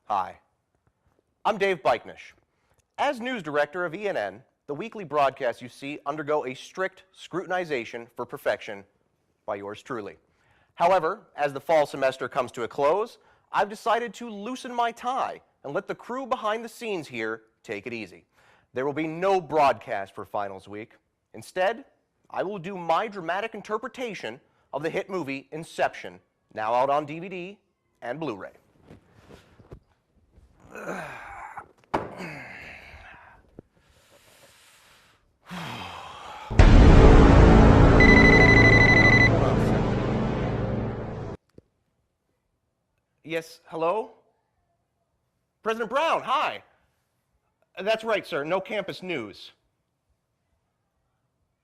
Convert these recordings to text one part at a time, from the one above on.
Hi, I'm Dave Byknish. As news director of ENN, the weekly broadcasts you see undergo a strict scrutinization for perfection by yours truly. However, as the fall semester comes to a close, I've decided to loosen my tie and let the crew behind the scenes here take it easy. There will be no broadcast for finals week. Instead, I will do my dramatic interpretation of the hit movie Inception, now out on DVD and Blu-ray. Yes, hello? President Brown, hi. That's right, sir, no campus news.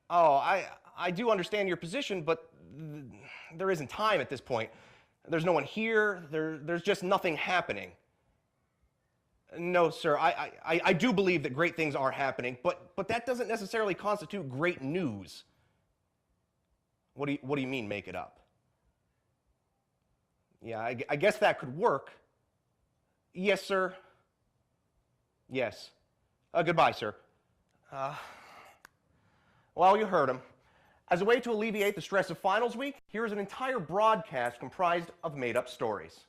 Oh, I do understand your position, but there isn't time at this point. There's no one here, there's just nothing happening. No, sir, I do believe that great things are happening, but that doesn't necessarily constitute great news. What do you mean, make it up? Yeah, I guess that could work. Yes, sir. Yes. Goodbye, sir. Well, you heard him. As a way to alleviate the stress of finals week, here's an entire broadcast comprised of made-up stories.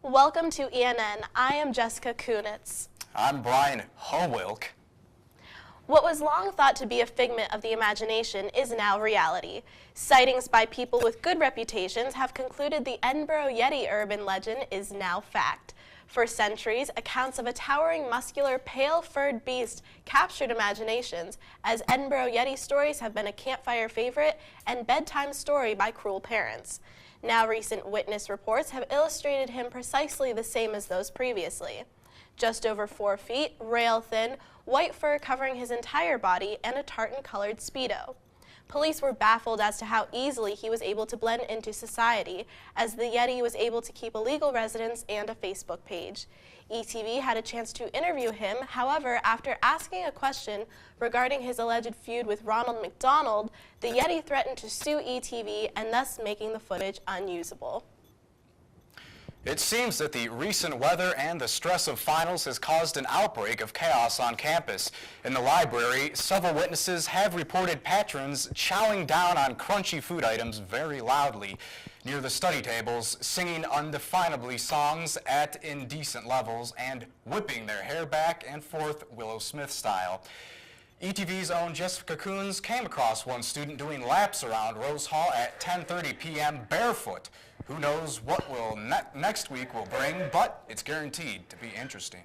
Welcome to ENN. I am Jessica Kunz. I'm Brian Wilk. What was long thought to be a figment of the imagination is now reality. Sightings by people with good reputations have concluded the Edinboro Yeti urban legend is now fact. For centuries, accounts of a towering, muscular, pale-furred beast captured imaginations, as Edinboro Yeti stories have been a campfire favorite and bedtime story by cruel parents. Now recent witness reports have illustrated him precisely the same as those previously. Just over 4 feet, rail-thin, white fur covering his entire body, and a tartan-colored Speedo. Police were baffled as to how easily he was able to blend into society, as the Yeti was able to keep a legal residence and a Facebook page. ETV had a chance to interview him. However, after asking a question regarding his alleged feud with Ronald McDonald, the Yeti threatened to sue ETV and thus making the footage unusable. It seems that the recent weather and the stress of finals has caused an outbreak of chaos on campus. In the library, several witnesses have reported patrons chowing down on crunchy food items very loudly. Near the study tables, singing undefinably songs at indecent levels and whipping their hair back and forth Willow Smith style. ETV's own Jessica Kunz came across one student doing laps around Rose Hall at 10:30 p.m. barefoot. Who knows what next week will bring, but it's guaranteed to be interesting.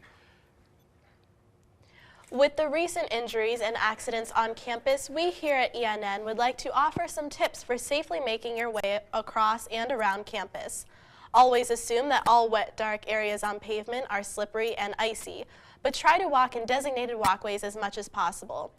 With the recent injuries and accidents on campus, we here at ENN would like to offer some tips for safely making your way across and around campus. Always assume that all wet, dark areas on pavement are slippery and icy, but try to walk in designated walkways as much as possible.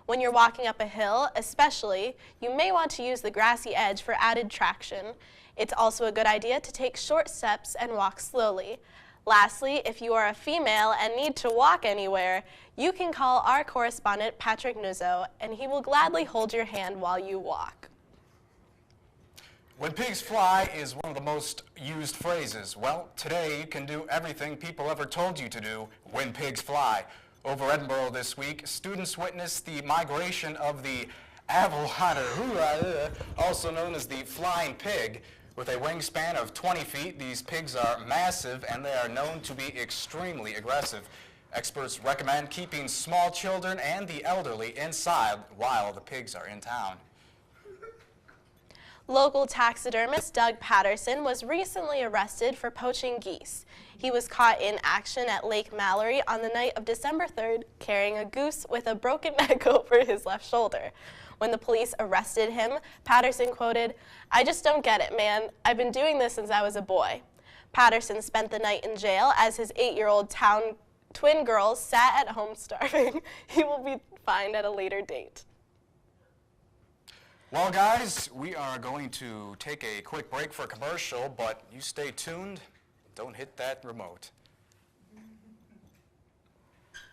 When you're walking up a hill, especially, you may want to use the grassy edge for added traction. It's also a good idea to take short steps and walk slowly. Lastly, if you are a female and need to walk anywhere, you can call our correspondent, Patrick Nuzzo, and he will gladly hold your hand while you walk. When pigs fly is one of the most used phrases. Well, today you can do everything people ever told you to do when pigs fly. Over Edinboro this week, students witnessed the migration of the Avalon, also known as the flying pig. With a wingspan of 20 feet, these pigs are massive and they are known to be extremely aggressive. Experts recommend keeping small children and the elderly inside while the pigs are in town. Local taxidermist Doug Patterson was recently arrested for poaching geese. He was caught in action at Lake Mallory on the night of December 3rd, carrying a goose with a broken neck over his left shoulder. When the police arrested him, Patterson quoted, "I just don't get it, man. I've been doing this since I was a boy." Patterson spent the night in jail as his 8-year-old town twin girls sat at home starving. He will be fined at a later date. Well, guys, we are going to take a quick break for a commercial, but you stay tuned. Don't hit that remote.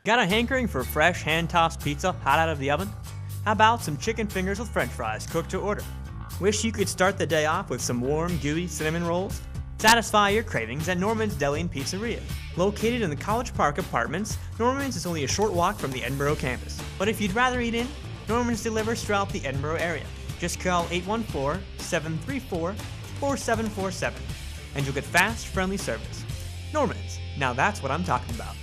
Got a hankering for fresh hand-tossed pizza hot out of the oven? How about some chicken fingers with french fries cooked to order? Wish you could start the day off with some warm, gooey cinnamon rolls? Satisfy your cravings at Norman's Deli and Pizzeria. Located in the College Park Apartments, Norman's is only a short walk from the Edinboro campus. But if you'd rather eat in, Norman's delivers throughout the Edinboro area. Just call 814-734-4747 and you'll get fast, friendly service. Norman's, now that's what I'm talking about.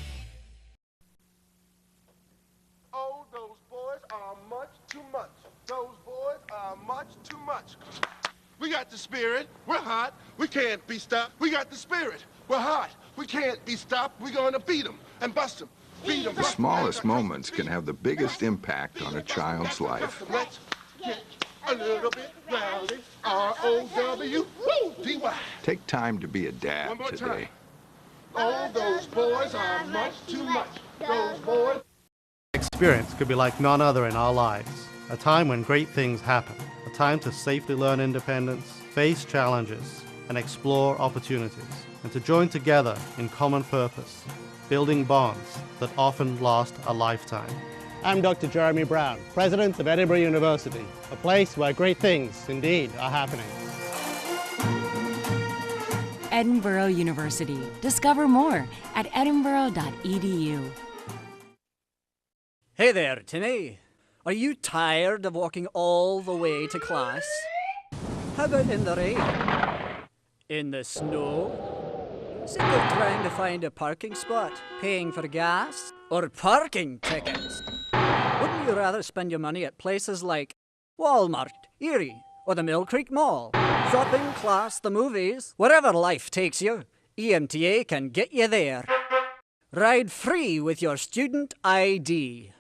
Oh, those boys are much too much. Those boys are much too much. We got the spirit. We're hot. We can't be stopped. We got the spirit. We're hot. We can't be stopped. We're going to beat them and bust them. Beat them. The smallest moments can have the biggest impact on a child's life. Let's get a little bit rowdy. R-O-W-D-Y. Take time to be a One dad more time. today. Oh, those boys are much too much. Those boys. Experience could be like none other in our lives. A time when great things happen. A time to safely learn independence, face challenges, and explore opportunities. And to join together in common purpose, building bonds that often last a lifetime. I'm Dr. Jeremy Brown, President of Edinboro University, a place where great things indeed are happening. Edinboro University. Discover more at edinboro.edu. Hey there, Timmy. Are you tired of walking all the way to class? How about in the rain? In the snow? Sick of trying to find a parking spot, paying for gas, or parking tickets? Wouldn't you rather spend your money at places like Walmart, Erie, or the Mill Creek Mall? Shopping, class, the movies, wherever life takes you, EMTA can get you there. Ride free with your student ID.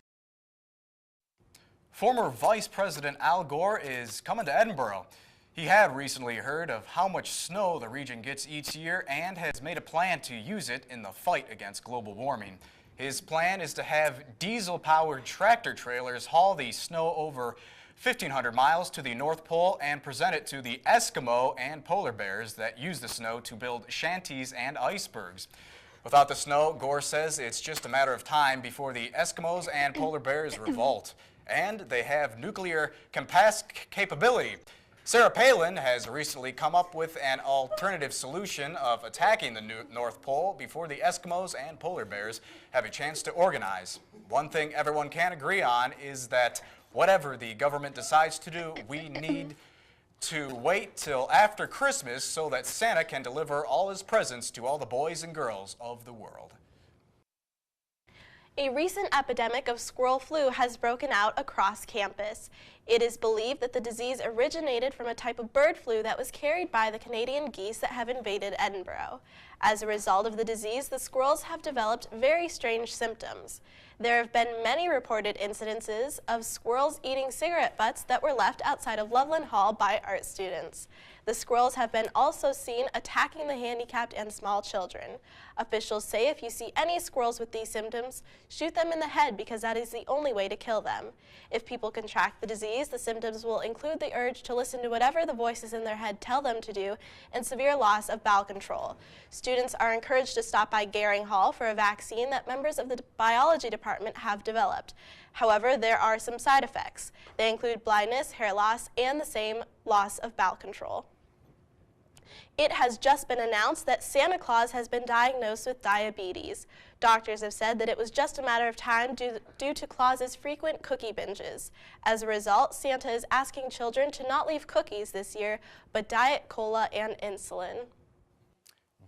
Former Vice President Al Gore is coming to Edinboro. He had recently heard of how much snow the region gets each year and has made a plan to use it in the fight against global warming. His plan is to have diesel-powered tractor trailers haul the snow over 1,500 miles to the North Pole and present it to the Eskimo and polar bears that use the snow to build shanties and icebergs. Without the snow, Gore says it's just a matter of time before the Eskimos and polar bears revolt. And they have nuclear capability. Sarah Palin has recently come up with an alternative solution of attacking the North Pole before the Eskimos and polar bears have a chance to organize. One thing everyone can agree on is that whatever the government decides to do, we need to wait till after Christmas so that Santa can deliver all his presents to all the boys and girls of the world. A recent epidemic of squirrel flu has broken out across campus. It is believed that the disease originated from a type of bird flu that was carried by the Canadian geese that have invaded Edinboro. As a result of the disease, the squirrels have developed very strange symptoms. There have been many reported incidences of squirrels eating cigarette butts that were left outside of Loveland Hall by art students. The squirrels have been also seen attacking the handicapped and small children. Officials say if you see any squirrels with these symptoms, shoot them in the head because that is the only way to kill them. If people contract the disease, the symptoms will include the urge to listen to whatever the voices in their head tell them to do and severe loss of bowel control. Students are encouraged to stop by Gehring Hall for a vaccine that members of the biology department have developed. However, there are some side effects. They include blindness, hair loss, and the same loss of bowel control. It has just been announced that Santa Claus has been diagnosed with diabetes. Doctors have said that it was just a matter of time due to Claus's frequent cookie binges. As a result, Santa is asking children to not leave cookies this year, but Diet Cola and insulin.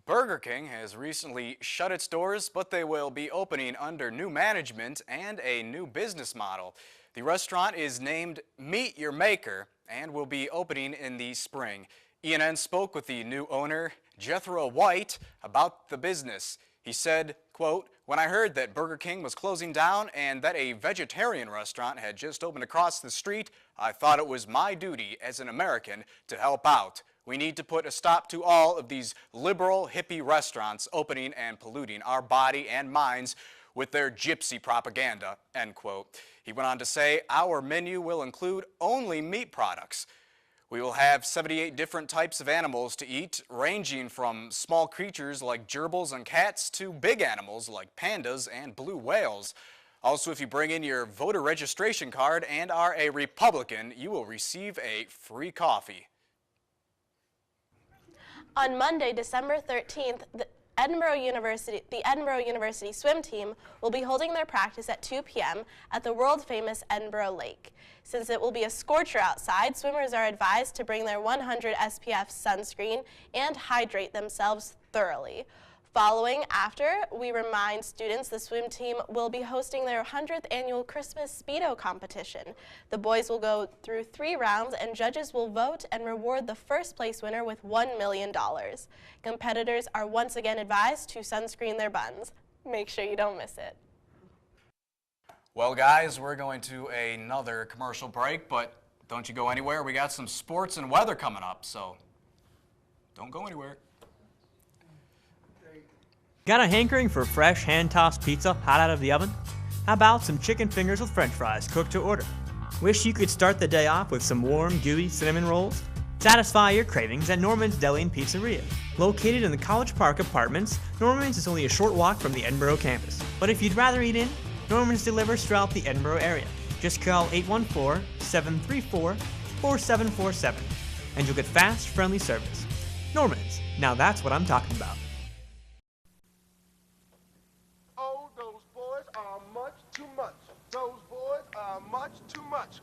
Burger King has recently shut its doors, but they will be opening under new management and a new business model. The restaurant is named Meet Your Maker and will be opening in the spring. ENN spoke with the new owner, Jethro White, about the business. He said, quote, "When I heard that Burger King was closing down and that a vegetarian restaurant had just opened across the street, I thought it was my duty as an American to help out. We need to put a stop to all of these liberal, hippie restaurants opening and polluting our body and minds with their gypsy propaganda, end quote. He went on to say, our menu will include only meat products. We will have 78 different types of animals to eat, ranging from small creatures like gerbils and cats to big animals like pandas and blue whales. Also, if you bring in your voter registration card and are a Republican, you will receive a free coffee. On Monday, December 13th, the Edinboro University swim team will be holding their practice at 2 p.m. at the world-famous Edinboro Lake. Since it will be a scorcher outside, swimmers are advised to bring their 100 SPF sunscreen and hydrate themselves thoroughly. Following after, we remind students the swim team will be hosting their 100th annual Christmas Speedo competition. The boys will go through 3 rounds and judges will vote and reward the first place winner with $1 million. Competitors are once again advised to sunscreen their buns. Make sure you don't miss it. Well, guys, we're going to another commercial break, but don't you go anywhere. We got some sports and weather coming up, so don't go anywhere. Got a hankering for fresh hand-tossed pizza hot out of the oven? How about some chicken fingers with french fries cooked to order? Wish you could start the day off with some warm, gooey cinnamon rolls? Satisfy your cravings at Norman's Deli and Pizzeria. Located in the College Park Apartments, Norman's is only a short walk from the Edinboro campus. But if you'd rather eat in, Norman's delivers throughout the Edinboro area. Just call 814-734-4747 and you'll get fast, friendly service. Norman's, now that's what I'm talking about. Oh, those boys are much too much. Those boys are much too much.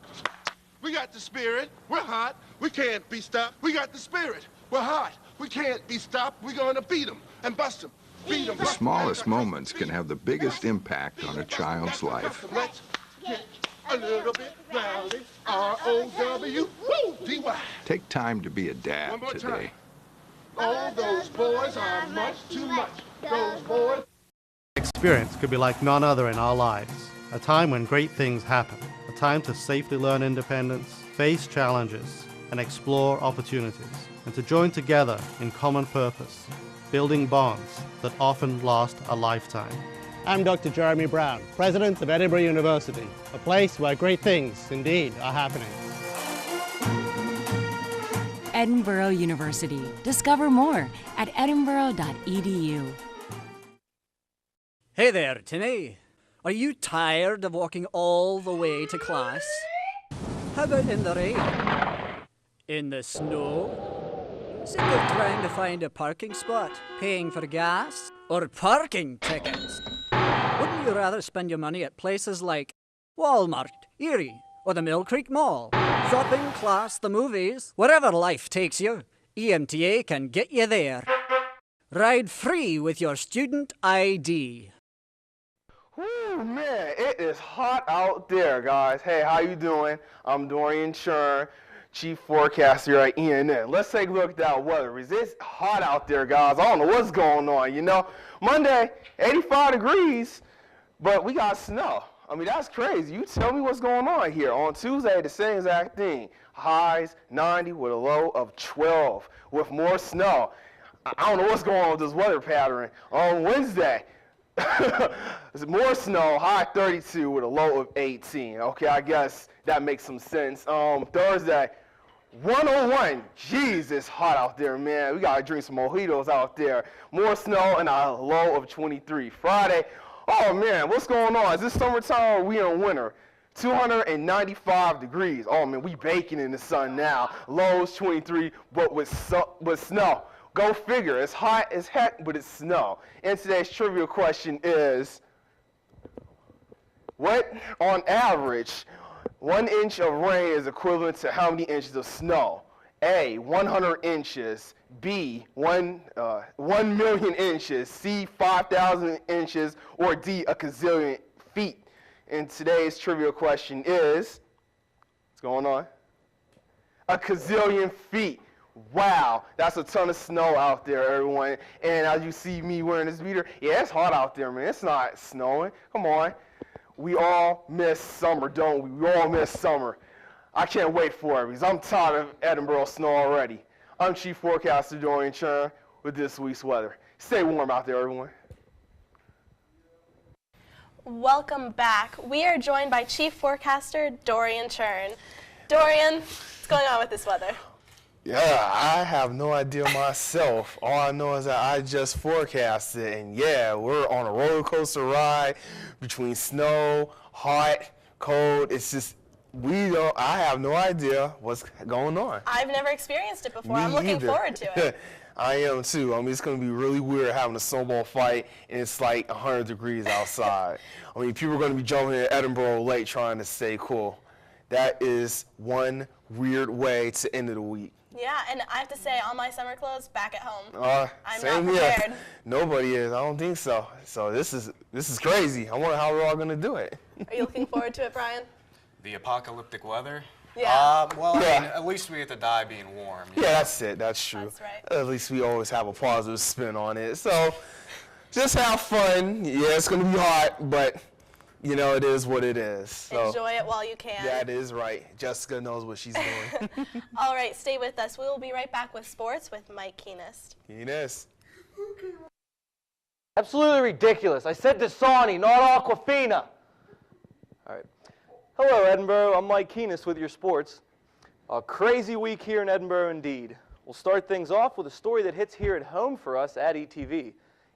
We got the spirit. We're hot. We can't be stopped. We got the spirit. We're hot. We can't be stopped. We're going to beat them and bust them. Beat them. The smallest moments can have the biggest impact on a child's life. Let's get a little bit rowdy. R-O-W-D-Y. Take time to be a One dad more today. time. Oh, those boys are much too much. Those boys. Experience could be like none other in our lives. A time when great things happen. A time to safely learn independence, face challenges, and explore opportunities. And to join together in common purpose, building bonds that often last a lifetime. I'm Dr. Jeremy Brown, President of Edinboro University, a place where great things indeed are happening. Edinboro University. Discover more at edinboro.edu. Hey there, Timmy. Are you tired of walking all the way to class? How about in the rain? In the snow? Sick of trying to find a parking spot, paying for gas, or parking tickets? Wouldn't you rather spend your money at places like Walmart, Erie, or the Mill Creek Mall? Shopping, class, the movies, wherever life takes you, EMTA can get you there. Ride free with your student ID. Whew, man, it is hot out there, guys. Hey, how you doing? I'm Dorean Churn, Chief Forecaster at ENN. Let's take a look at that weather. It's hot out there, guys. I don't know what's going on, you know. Monday, 85 degrees, but we got snow. I mean, that's crazy. You tell me what's going on here. On Tuesday, the same exact thing. Highs 90 with a low of 12 with more snow. I don't know what's going on with this weather pattern. On Wednesday, more snow, high 32 with a low of 18. Okay, I guess that makes some sense. Thursday, 101. Jeez, it's hot out there, man. We got to drink some mojitos out there. More snow and a low of 23. Friday, oh, man, what's going on? Is this summertime or are we in winter? 295 degrees. Oh, man, we baking in the sun now. Lows 23, but with snow. Go figure. It's hot as heck, but it's snow. And today's trivia question is, what, on average, 1 inch of rain is equivalent to how many inches of snow? A, 100 inches. B, 1 million inches. C, 5,000 inches. Or D, a gazillion feet. And today's trivia question is, what's going on? A gazillion feet. Wow, that's a ton of snow out there, everyone. And as you see me wearing this beater, yeah, it's hot out there, man. It's not snowing. Come on. We all miss summer, don't we? We all miss summer. I can't wait for it because I'm tired of Edinboro snow already. I'm Chief Forecaster Dorean Churn with this week's weather. Stay warm out there, everyone. Welcome back. We are joined by Chief Forecaster Dorean Churn. Dorian, what's going on with this weather? Yeah, I have no idea myself. All I know is that I just forecasted, and yeah, we're on a roller coaster ride between snow, hot, cold. It's just, I have no idea what's going on. I've never experienced it before. Me I'm looking either. forward to it. I am too. I mean, it's going to be really weird having a snowball fight, and it's like 100 degrees outside. I mean, people are going to be jumping in Edinboro Lake trying to stay cool. That is one weird way to end of the week. Yeah, and I have to say, all my summer clothes back at home. I'm Same not prepared. here. Nobody is. I don't think so. So this is crazy. I wonder how we're all going to do it. Are you looking forward to it, Brian? The apocalyptic weather? Yeah. Well, Yeah. I mean, at least we get to die being warm. Yeah, that's it. That's true. That's right. At least we always have a positive spin on it. So just have fun. Yeah, it's going to be hot, but you know, it is what it is. So Enjoy it while you can. that is right. Jessica knows what she's doing. All right, stay with us. We will be right back with sports with Mike Keenist. Keenist. Absolutely ridiculous. I said Dasani, not Aquafina. All right. Hello, Edinboro. I'm Mike Keenist with your sports. A crazy week here in Edinboro indeed. We'll start things off with a story that hits here at home for us at ETV.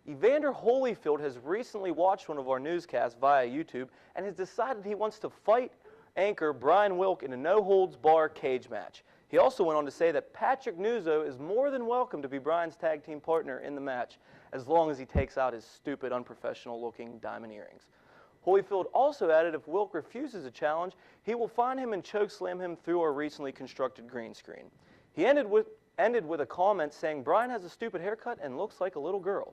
Evander Holyfield has recently watched one of our newscasts via YouTube and has decided he wants to fight anchor Brian Wilk in a no-holds-bar cage match. He also went on to say that Patrick Nuzzo is more than welcome to be Brian's tag team partner in the match, as long as he takes out his stupid, unprofessional-looking diamond earrings. Holyfield also added if Wilk refuses a challenge, he will find him and chokeslam him through our recently constructed green screen. He ended with a comment saying Brian has a stupid haircut and looks like a little girl.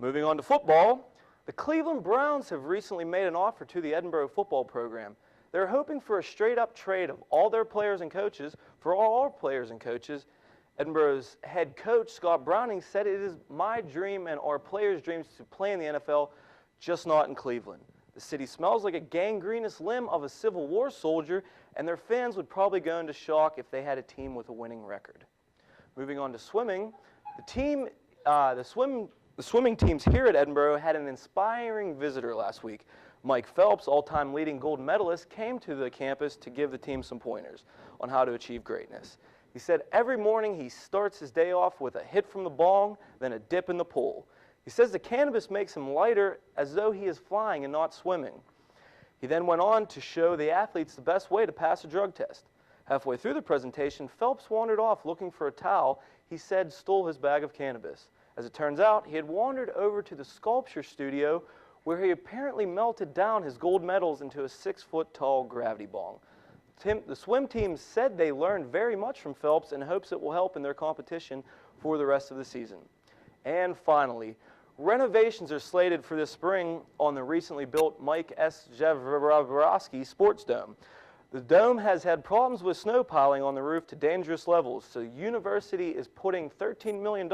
Moving on to football, the Cleveland Browns have recently made an offer to the Edinboro football program. They're hoping for a straight-up trade of all their players and coaches for all our players and coaches. Edinboro's head coach, Scott Browning, said it is my dream and our players' dreams to play in the NFL, just not in Cleveland. The city smells like a gangrenous limb of a Civil War soldier, and their fans would probably go into shock if they had a team with a winning record. Moving on to swimming, the swimming teams here at Edinboro had an inspiring visitor last week. Mike Phelps, all-time leading gold medalist, came to the campus to give the team some pointers on how to achieve greatness. He said every morning he starts his day off with a hit from the bong, then a dip in the pool. He says the cannabis makes him lighter as though he is flying and not swimming. He then went on to show the athletes the best way to pass a drug test. Halfway through the presentation, Phelps wandered off looking for a towel he said stole his bag of cannabis. As it turns out, he had wandered over to the sculpture studio where he apparently melted down his gold medals into a 6-foot-tall gravity bong. The swim team said they learned very much from Phelps and hopes it will help in their competition for the rest of the season. And finally, renovations are slated for this spring on the recently built Mike S. Jaworski Sports Dome. The dome has had problems with snow piling on the roof to dangerous levels, so the university is putting $13 million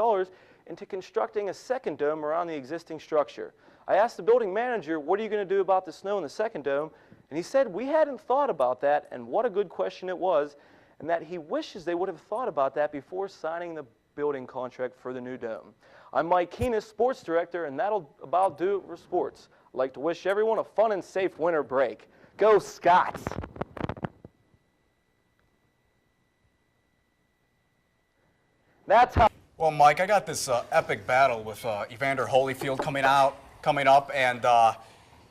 into constructing a second dome around the existing structure. I asked the building manager, what are you going to do about the snow in the second dome? And he said, we hadn't thought about that, and what a good question it was, and that he wishes they would have thought about that before signing the building contract for the new dome. I'm Mike Keenist, sports director, and that'll about do it for sports. I'd like to wish everyone a fun and safe winter break. Go Scots! That's how. Well, Mike, I got this epic battle with Evander Holyfield coming up, and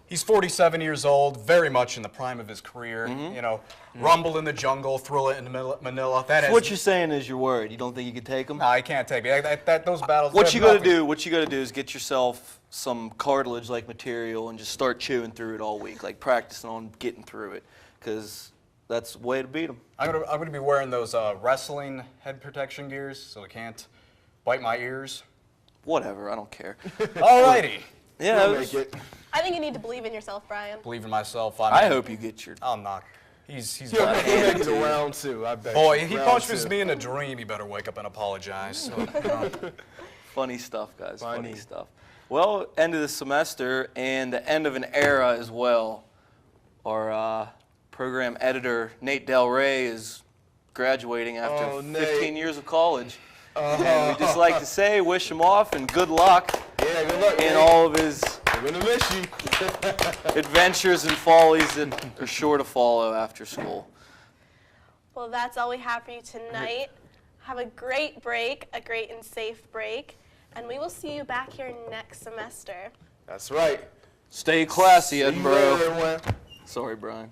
he's 47 years old, very much in the prime of his career. You know, rumble in the jungle, thrill it in Manila. So what you're saying is you're worried. You don't think you can take them? No, I can't take it. Those battles. What you got to do is get yourself some cartilage-like material and just start chewing through it all week, like practicing on getting through it, because that's the way to beat them. I'm gonna be wearing those wrestling head protection gears, so I can't bite my ears. Whatever, I don't care. Alrighty. Yeah, I think you need to believe in yourself, Brian. Believe in myself. I hope you get your. I'm not. He's He'll make it around too, I bet. Boy, he punches me in a dream. He better wake up and apologize. So, Funny stuff, guys. Funny stuff. Well, end of the semester and the end of an era as well. Our program editor, Nate Del Rey, is graduating after 15 years of college. And we'd just like to say, wish him off and good luck, good luck in all of his We're gonna miss you. Adventures and follies that are sure to follow after school. Well, that's all we have for you tonight. Have a great break, a great and safe break, and we will see you back here next semester. That's right. Stay classy, See you Edinboro. later, everyone. Sorry, Brian.